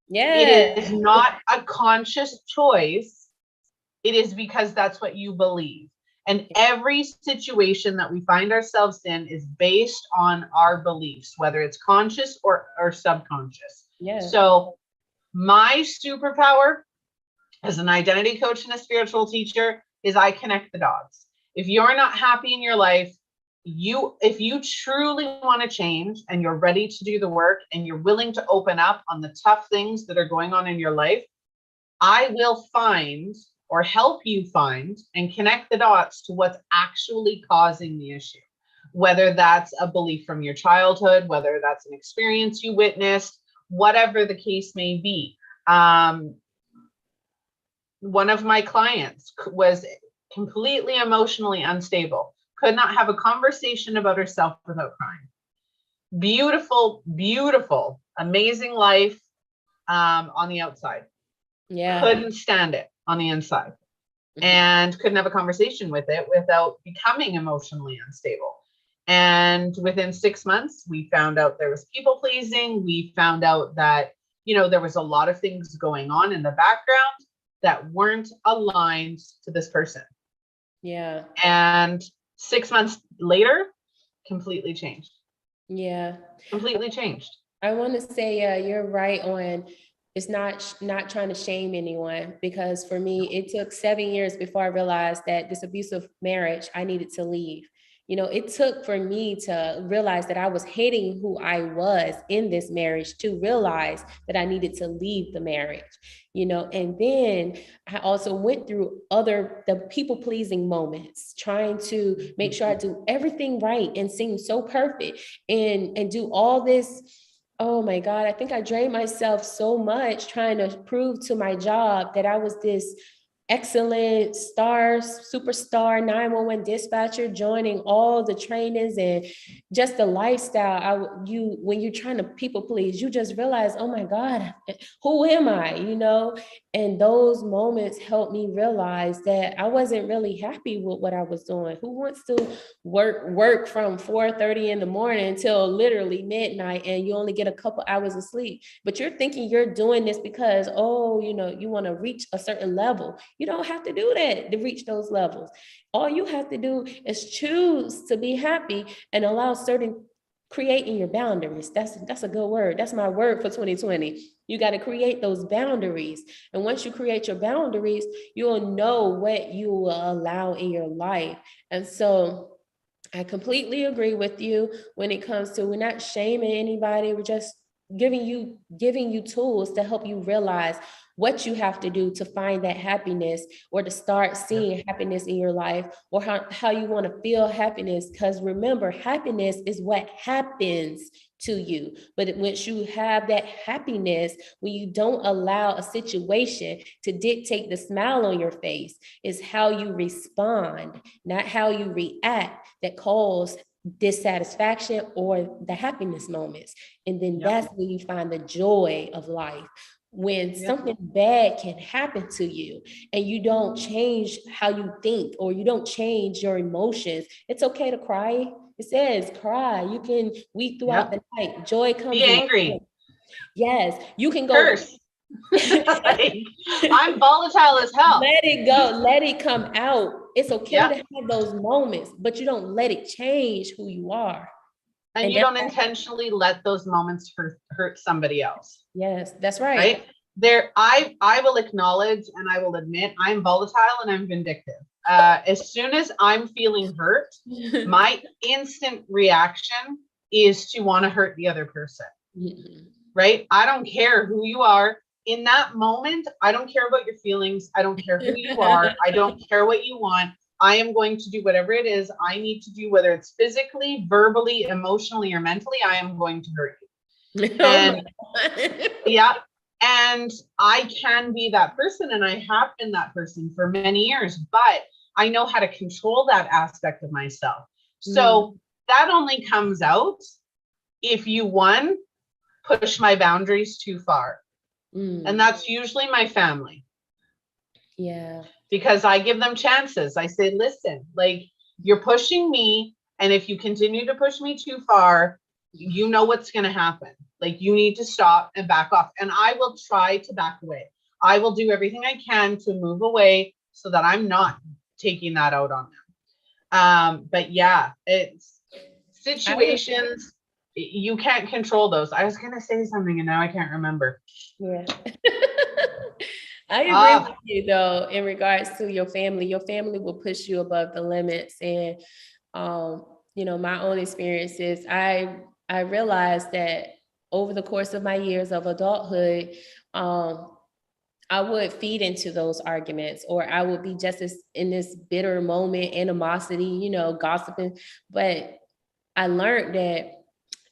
It is not a conscious choice. It is because that's what you believe. And every situation that we find ourselves in is based on our beliefs, whether it's conscious or subconscious. So my superpower as an identity coach and a spiritual teacher is I connect the dots. If you're not happy in your life, if you truly want to change and you're ready to do the work and you're willing to open up on the tough things that are going on in your life, I will find or help you find and connect the dots to what's actually causing the issue. Whether that's a belief from your childhood, whether that's an experience you witnessed, whatever the case may be. One of my clients was completely emotionally unstable, could not have a conversation about herself without crying. Beautiful, beautiful, amazing life on the outside. Couldn't stand it on the inside and couldn't have a conversation with it without becoming emotionally unstable. And within 6 months, we found out there was people pleasing. We found out that, there was a lot of things going on in the background that weren't aligned to this person. Yeah. And 6 months later, completely changed. Yeah. Completely changed. I want to say, you're right on. It's not trying to shame anyone, because for me, it took 7 years before I realized that this abusive marriage, I needed to leave. It took for me to realize that I was hating who I was in this marriage to realize that I needed to leave the marriage, and then I also went through the people pleasing moments, trying to make sure I do everything right and seem so perfect and do all this. Oh my God, I think I drained myself so much trying to prove to my job that I was this excellent stars, superstar 911 dispatcher, joining all the trainings and just the lifestyle. When you're trying to people please, you just realize, oh my God, who am I? And those moments helped me realize that I wasn't really happy with what I was doing. Who wants to work from 4:30 in the morning till literally midnight and you only get a couple hours of sleep? But you're thinking you're doing this because, you want to reach a certain level. You don't have to do that to reach those levels. All you have to do is choose to be happy and allow creating your boundaries. That's a good word. That's my word for 2020. You got to create those boundaries. And once you create your boundaries, you'll know what you will allow in your life. And so I completely agree with you when it comes to, we're not shaming anybody. We're just giving you tools to help you realize what you have to do to find that happiness, or to start seeing happiness in your life, or how you want to feel happiness. Because remember, happiness is what happens to you. But once you have that happiness, when you don't allow a situation to dictate the smile on your face, is how you respond, not how you react, that cause dissatisfaction or the happiness moments. And then that's when you find the joy of life. When something bad can happen to you and you don't change how you think, or you don't change your emotions, it's okay to cry. It says cry. You can weep throughout the night. Joy comes. Be angry. Yes, you can go curse. I'm volatile as hell. Let it go. Let it come out. It's okay to have those moments, but you don't let it change who you are. And you don't intentionally let those moments hurt somebody else. Yes, that's right. I will acknowledge and I will admit I'm volatile and I'm vindictive. As soon as I'm feeling hurt, my instant reaction is to want to hurt the other person. Right? I don't care who you are. In that moment, I don't care about your feelings. I don't care who you are. I don't care what you want. I am going to do whatever it is I need to do, whether it's physically, verbally, emotionally, or mentally. I am going to hurt you. And and I can be that person, and I have been that person for many years, but I know how to control that aspect of myself. So that only comes out if you, one, push my boundaries too far. And that's usually my family. Yeah. Because I give them chances. I say, listen, like, you're pushing me. And if you continue to push me too far, you know what's going to happen. Like, you need to stop and back off. And I will try to back away. I will do everything I can to move away so that I'm not taking that out on them. But yeah, it's situations. You can't control those. I was going to say something and now I can't remember. Yeah. I agree with you though, in regards to your family will push you above the limits. And, my own experiences, I realized that over the course of my years of adulthood, I would feed into those arguments, or I would be just in this bitter moment, animosity, gossiping. But I learned that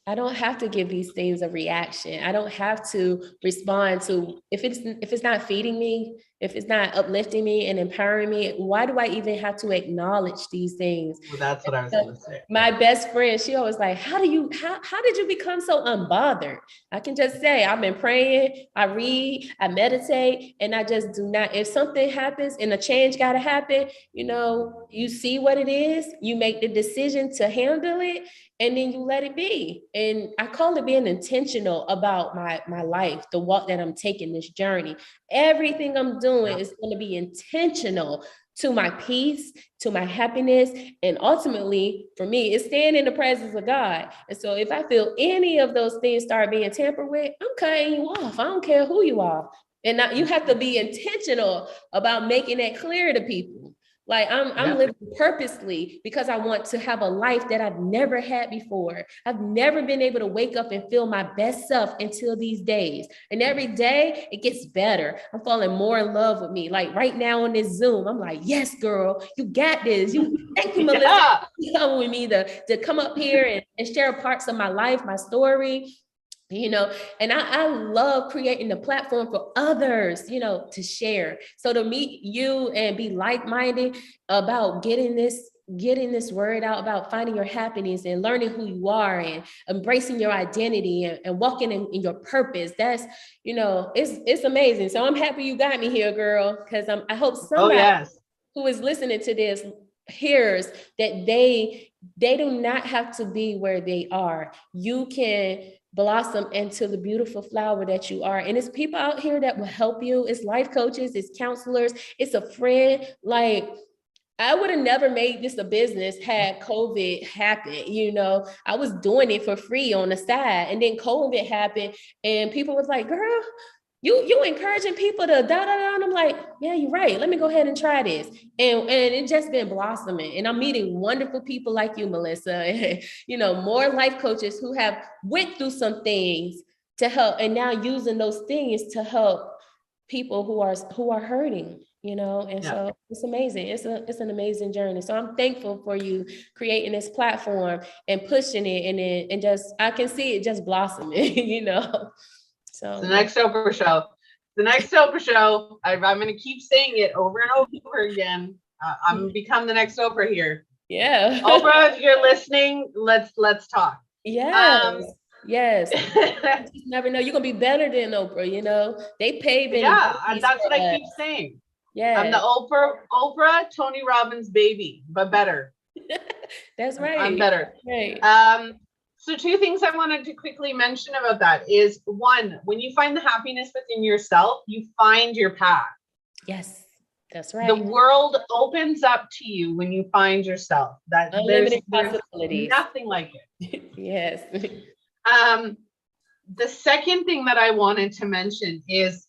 I don't have to give these things a reaction. I don't have to respond to, if it's not feeding me, if it's not uplifting me and empowering me, why do I even have to acknowledge these things? Well, that's what I was going to say. My best friend, she always like, how did you become so unbothered? I can just say, I've been praying, I read, I meditate, and I just do not, if something happens and a change got to happen, you see what it is, you make the decision to handle it, and then you let it be. And I call it being intentional about my life, the walk that I'm taking, this journey. Everything I'm doing is going to be intentional to my peace, to my happiness. And ultimately, for me, it's staying in the presence of God. And so if I feel any of those things start being tampered with, I'm cutting you off. I don't care who you are. And now you have to be intentional about making that clear to people. Like I'm living purposely because I want to have a life that I've never had before. I've never been able to wake up and feel my best self until these days. And every day it gets better. I'm falling more in love with me. Like right now on this Zoom, I'm like, yes, girl, you got this. Thank you, Melissa, for coming with me to come up here and share parts of my life, my story. And I love creating a platform for others, to share. So to meet you and be like-minded about getting this word out about finding your happiness and learning who you are and embracing your identity and walking in your purpose. That's, it's amazing. So I'm happy you got me here, girl, because I hope somebody who is listening to this hears that they do not have to be where they are. You can blossom into the beautiful flower that you are. And it's people out here that will help you. It's life coaches, it's counselors, it's a friend. Like, I would have never made this a business had COVID happened. I was doing it for free on the side, and then COVID happened and people was like, girl, you encouraging people to da. And I'm like, yeah, you're right. Let me go ahead and try this. And it just been blossoming. And I'm meeting wonderful people like you, Melissa, and, more life coaches who have went through some things to help, and now using those things to help people who are hurting, and so it's amazing. It's an amazing journey. So I'm thankful for you creating this platform and pushing it, and just, I can see it just blossoming, So the next Oprah show. I'm going to keep saying it over and over again. I'm going to become the next Oprah here. Yeah. Oprah, if you're listening, let's talk. Yes. Yes. You never know. You're going to be better than Oprah, They paving. Yeah, and that's what I keep saying. Yeah. I'm the Oprah Tony Robbins baby, but better. That's right. I'm better. Right. So 2 things I wanted to quickly mention about that is, 1, when you find the happiness within yourself, you find your path. Yes, that's right. The world opens up to you when you find yourself. That there's nothing like it. Yes. The second thing that I wanted to mention is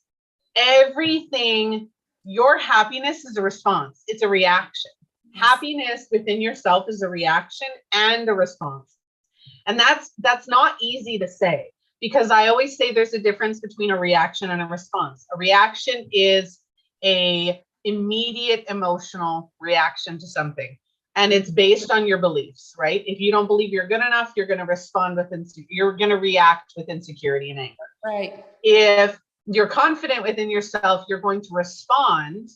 everything, your happiness is a response. It's a reaction. Yes. Happiness within yourself is a reaction and a response. And that's not easy to say, because I always say there's a difference between a reaction and a response. A reaction is a immediate emotional reaction to something, and it's based on your beliefs, right? If you don't believe you're good enough, you're going to respond you're going to react with insecurity and anger. Right. If you're confident within yourself, you're going to respond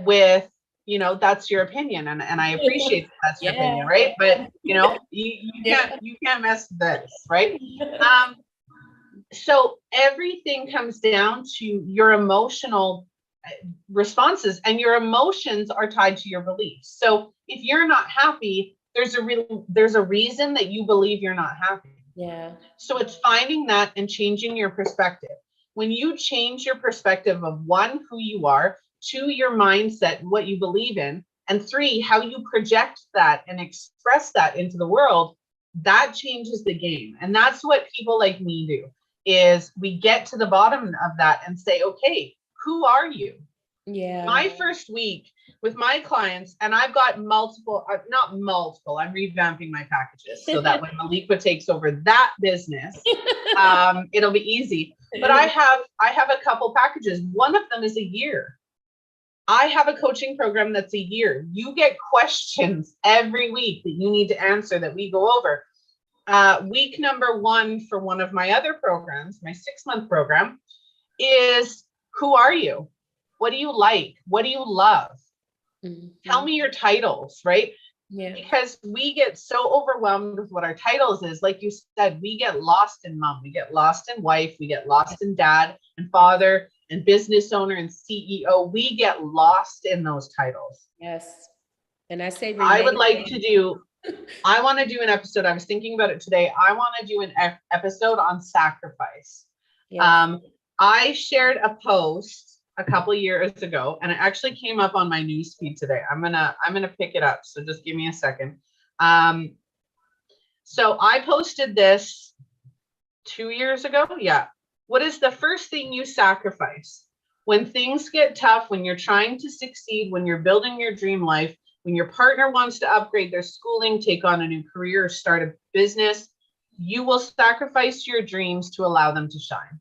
with, that's your opinion. And I appreciate that's your opinion, right? But you can't mess with this, right? So everything comes down to your emotional responses, and your emotions are tied to your beliefs. So if you're not happy, there's a reason that you believe you're not happy. Yeah. So it's finding that and changing your perspective. When you change your perspective of 1, who you are, 2, your mindset, what you believe in, and 3, how you project that and express that into the world, that changes the game. And that's what people like me do, is we get to the bottom of that and say, okay, who are you? Yeah. My first week with my clients, and I've got not multiple, I'm revamping my packages so that when Meliqua takes over that business, it'll be easy. But I have a couple packages. One of them is a year. I have a coaching program that's a year. You get questions every week that you need to answer that we go over. Week number 1 for one of my other programs, my 6-month program, is, who are you? What do you like? What do you love? Mm-hmm. Tell me your titles, right? Yeah. Because we get so overwhelmed with what our titles is. Like you said, we get lost in mom, we get lost in wife, we get lost in dad and father and business owner and CEO. We get lost in those titles. Yes. And I say, I want to do an episode. I was thinking about it today. I want to do an episode on sacrifice. Yes. I shared a post a couple years ago, and it actually came up on my news feed today. I'm gonna pick it up. So just give me a second. So I posted this 2 years ago. Yeah. What is the first thing you sacrifice when things get tough, when you're trying to succeed, when you're building your dream life, when your partner wants to upgrade their schooling, take on a new career, start a business? You will sacrifice your dreams to allow them to shine.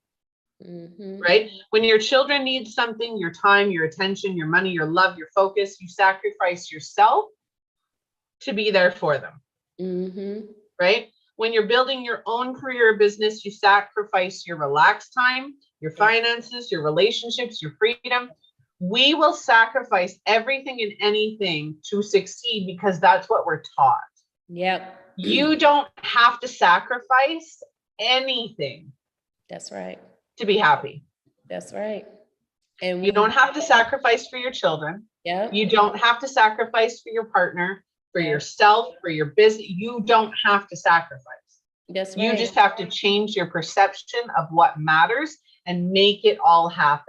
Mm-hmm. Right? When your children need something, your time, your attention, your money, your love, your focus, you sacrifice yourself to be there for them. Mm-hmm. Right? When you're building your own career or business, you sacrifice your relaxed time, your finances, your relationships, your freedom. We will sacrifice everything and anything to succeed because that's what we're taught. Yep. You don't have to sacrifice anything. That's right. To be happy. That's right. And you don't have to sacrifice for your children. Yeah. You don't have to sacrifice for your partner, for yourself, for your business. You don't have to sacrifice. That's right. You just have to change your perception of what matters and make it all happen.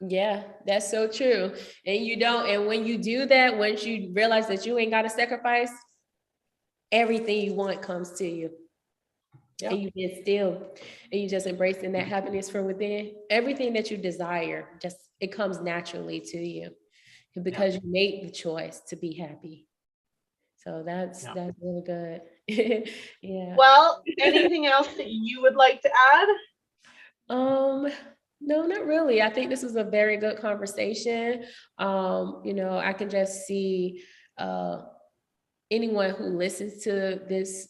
Yeah, that's so true. And you don't, and when you do that, once you realize that you ain't got to sacrifice, everything you want comes to you. Yep. And you get still, and you just embracing that happiness from within. Everything that you desire, just it comes naturally to you because you made the choice to be happy. So that's really good. Yeah. Well, anything else that you would like to add? No, not really. I think this was a very good conversation. I can just see anyone who listens to this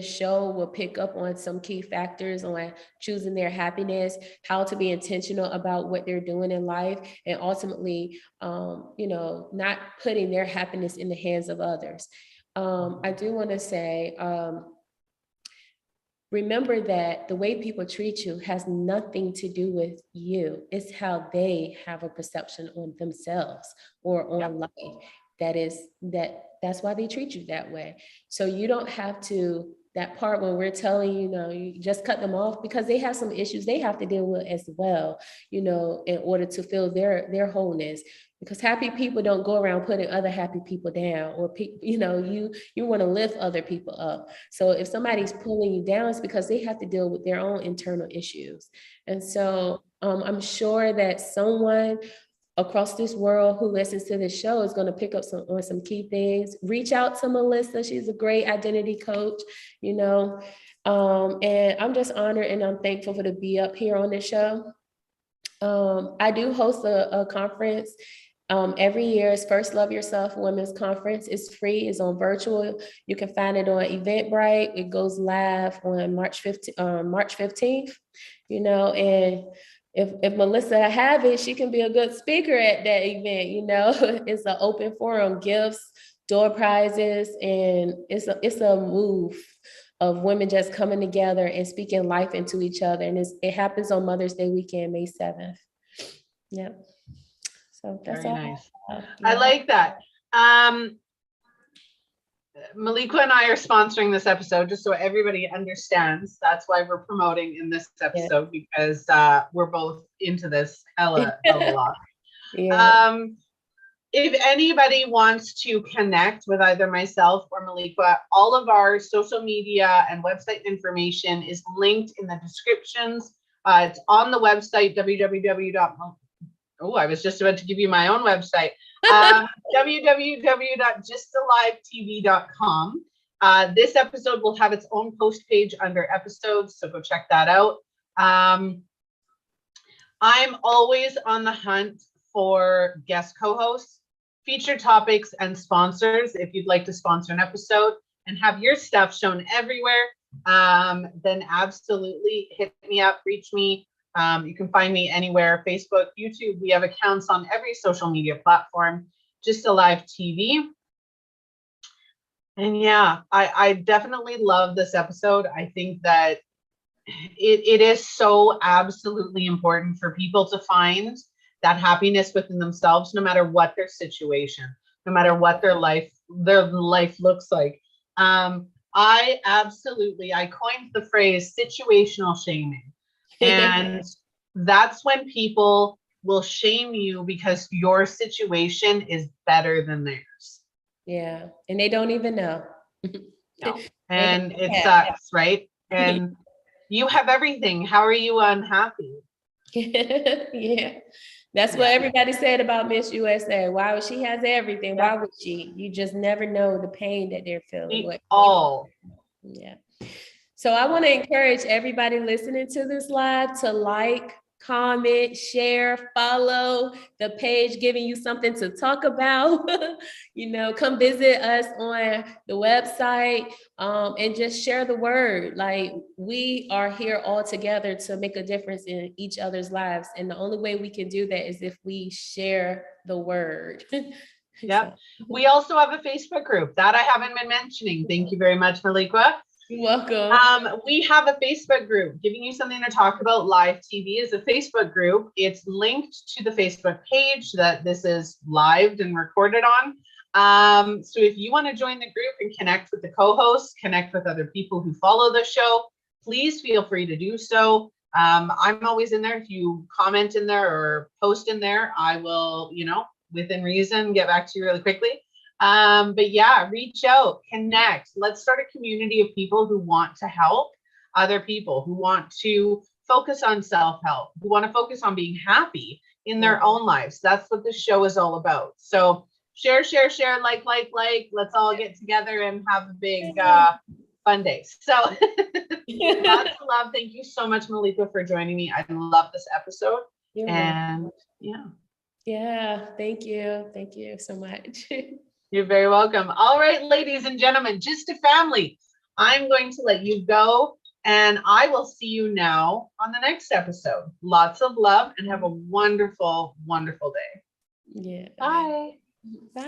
show will pick up on some key factors on choosing their happiness, how to be intentional about what they're doing in life, and ultimately, not putting their happiness in the hands of others. I do want to say, remember that the way people treat you has nothing to do with you. It's how they have a perception on themselves or on life. That's why they treat you that way. So you don't have to, that part when we're telling you just cut them off because they have some issues they have to deal with as well, in order to feel their wholeness. Because happy people don't go around putting other happy people down, or you want to lift other people up. So if somebody's pulling you down, it's because they have to deal with their own internal issues. And so I'm sure that someone across this world who listens to this show is going to pick up on some key things. Reach out to Melissa. She's a great identity coach, and I'm just honored and I'm thankful to be up here on this show. I do host a conference every year. It's First Love Yourself Women's Conference. It's free. It's on virtual. You can find it on Eventbrite. It goes live on March 15th, and if Melissa have it, she can be a good speaker at that event. It's an open forum, gifts, door prizes, and it's a move of women just coming together and speaking life into each other. And it happens on Mother's Day weekend, May 7th. Yep. So that's very all. nice. I like that. Meliqua and I are sponsoring this episode just so everybody understands. That's why we're promoting in this episode, because we're both into this hella lot. If anybody wants to connect with either myself or Meliqua, all of our social media and website information is linked in the descriptions. It's on the website, I was just about to give you my own website. www.justalivetv.com. This episode will have its own post page under episodes, so go check that out. I'm always on the hunt for guest co-hosts, featured topics, and sponsors. If you'd like to sponsor an episode and have your stuff shown everywhere, then absolutely hit me up, reach me. You can find me anywhere, Facebook, YouTube. We have accounts on every social media platform, Just Alive TV. And I definitely love this episode. I think that it is so absolutely important for people to find that happiness within themselves, no matter what their situation, no matter what their life looks like. I coined the phrase situational shaming. And that's when people will shame you because your situation is better than theirs. Yeah. And they don't even know. No. And it sucks, right? And you have everything. How are you unhappy? Yeah. That's what everybody said about Miss USA. Why she has everything? Why would she? You just never know the pain that they're feeling. Yeah. So I want to encourage everybody listening to this live to like, comment, share, follow the page, giving you something to talk about. Come visit us on the website, and just share the word. Like, we are here all together to make a difference in each other's lives. And the only way we can do that is if we share the word. Yep. We also have a Facebook group that I haven't been mentioning. Thank you very much, Meliqua. You're welcome. We have a Facebook group. Giving You Something to Talk About Live TV is a Facebook group. It's linked to the Facebook page that this is live and recorded on. So if you want to join the group and connect with the co-hosts, connect with other people who follow the show, please feel free to do so. I'm always in there. If you comment in there or post in there, I will, within reason, get back to you really quickly. But yeah, reach out, connect. Let's start a community of people who want to help other people, who want to focus on self-help, who want to focus on being happy in their own lives. That's what this show is all about. So share, like. Let's all get together and have a big fun day. So lots of love. Thank you so much, Meliqua, for joining me. I love this episode. Yeah, thank you. Thank you so much. You're very welcome. All right, ladies and gentlemen, just a family. I'm going to let you go, and I will see you now on the next episode. Lots of love and have a wonderful, wonderful day. Yeah. Bye. Bye.